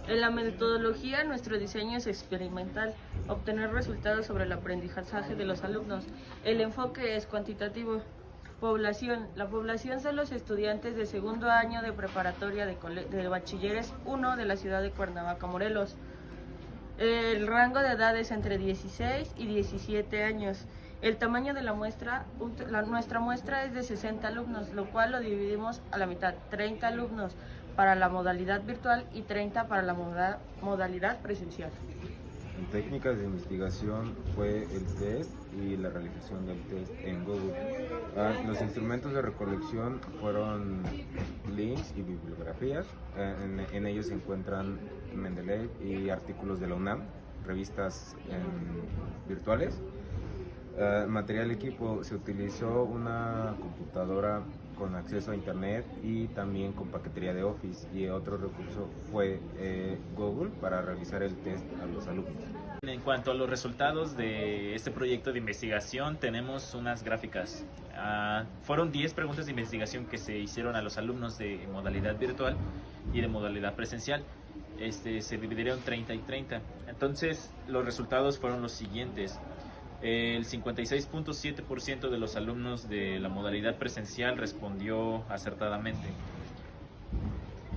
En la metodología, nuestro diseño es experimental, obtener resultados sobre el aprendizaje de los alumnos. El enfoque es cuantitativo. Población. La población son los estudiantes de segundo año de preparatoria de Bachilleres 1 de la ciudad de Cuernavaca, Morelos. El rango de edad es entre 16 y 17 años. El tamaño de la muestra, nuestra muestra es de 60 alumnos, lo cual lo dividimos a la mitad, 30 alumnos para la modalidad virtual y 30 para la modalidad presencial. En técnicas de investigación fue el test y la realización del test en Google. Los instrumentos de recolección fueron links y bibliografías. En ellos se encuentran Mendeley y artículos de la UNAM, revistas virtuales. Material equipo, se utilizó una computadora con acceso a internet y también con paquetería de Office, y otro recurso fue Google para realizar el test a los alumnos. En cuanto a los resultados de este proyecto de investigación, tenemos unas gráficas. Fueron 10 preguntas de investigación que se hicieron a los alumnos de modalidad virtual y de modalidad presencial. Se dividieron 30 y 30. Entonces, los resultados fueron los siguientes. El 56.7% de los alumnos de la modalidad presencial respondió acertadamente.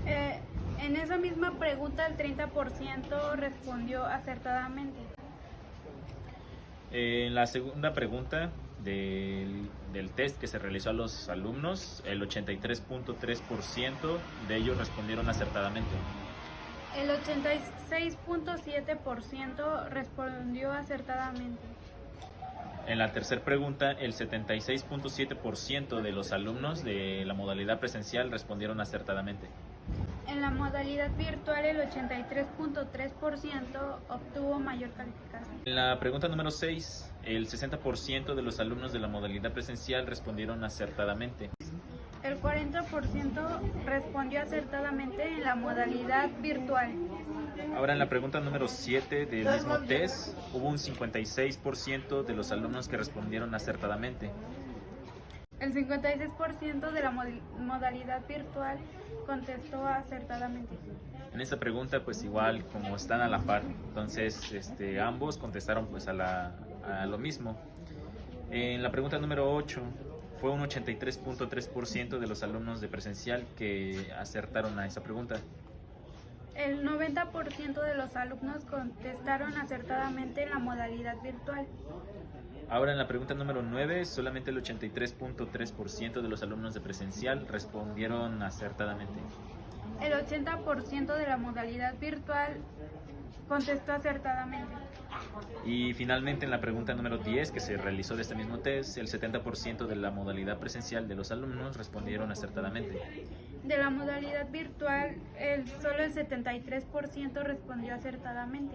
En esa misma pregunta el 30% respondió acertadamente. En la segunda pregunta del test que se realizó a los alumnos, el 83.3% de ellos respondieron acertadamente. El 86.7% respondió acertadamente. En la tercera pregunta, el 76.7% de los alumnos de la modalidad presencial respondieron acertadamente. En la modalidad virtual, el 83.3% obtuvo mayor calificación. En la pregunta número 6, el 60% de los alumnos de la modalidad presencial respondieron acertadamente. El 40% respondió acertadamente en la modalidad virtual. Ahora en la pregunta número 7 del mismo test, hubo un 56% de los alumnos que respondieron acertadamente. El 56% de la modalidad virtual contestó acertadamente. En esta pregunta pues igual como están a la par, entonces ambos contestaron pues a lo mismo. En la pregunta número 8 fue un 83.3% de los alumnos de presencial que acertaron a esa pregunta. El 90% de los alumnos contestaron acertadamente en la modalidad virtual. Ahora en la pregunta número 9, solamente el 83.3% de los alumnos de presencial respondieron acertadamente. El 80% de la modalidad virtual contestó acertadamente. Y finalmente en la pregunta número 10 que se realizó de este mismo test, el 70% de la modalidad presencial de los alumnos respondieron acertadamente. De la modalidad virtual, solo el 73% respondió acertadamente.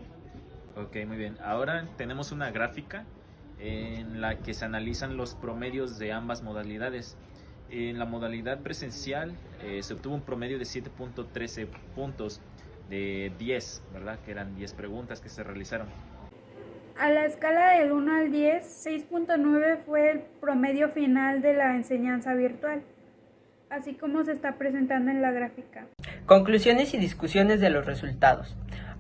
Ok, muy bien. Ahora tenemos una gráfica en la que se analizan los promedios de ambas modalidades. En la modalidad presencial se obtuvo un promedio de 7.13 puntos de 10, ¿verdad? Que eran 10 preguntas que se realizaron. A la escala del 1 al 10, 6.9 fue el promedio final de la enseñanza virtual, así como se está presentando en la gráfica. Conclusiones y discusiones de los resultados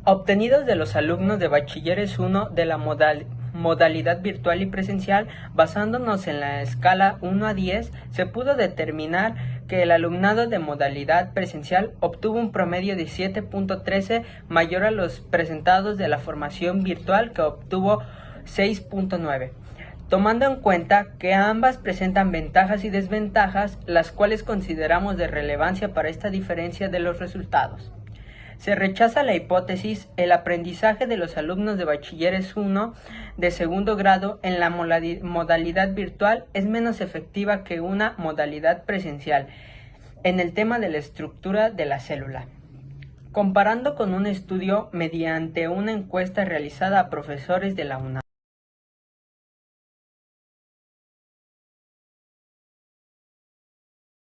obtenidos de los alumnos de Bachilleres 1 de la modalidad virtual y presencial. Basándonos en la escala 1 a 10, se pudo determinar que el alumnado de modalidad presencial obtuvo un promedio de 7.13 mayor a los presentados de la formación virtual, que obtuvo 6.9. Tomando en cuenta que ambas presentan ventajas y desventajas, las cuales consideramos de relevancia para esta diferencia de los resultados. Se rechaza la hipótesis: el aprendizaje de los alumnos de Bachilleres 1 de segundo grado en la modalidad virtual es menos efectiva que una modalidad presencial en el tema de la estructura de la célula. Comparando con un estudio mediante una encuesta realizada a profesores de la UNAM.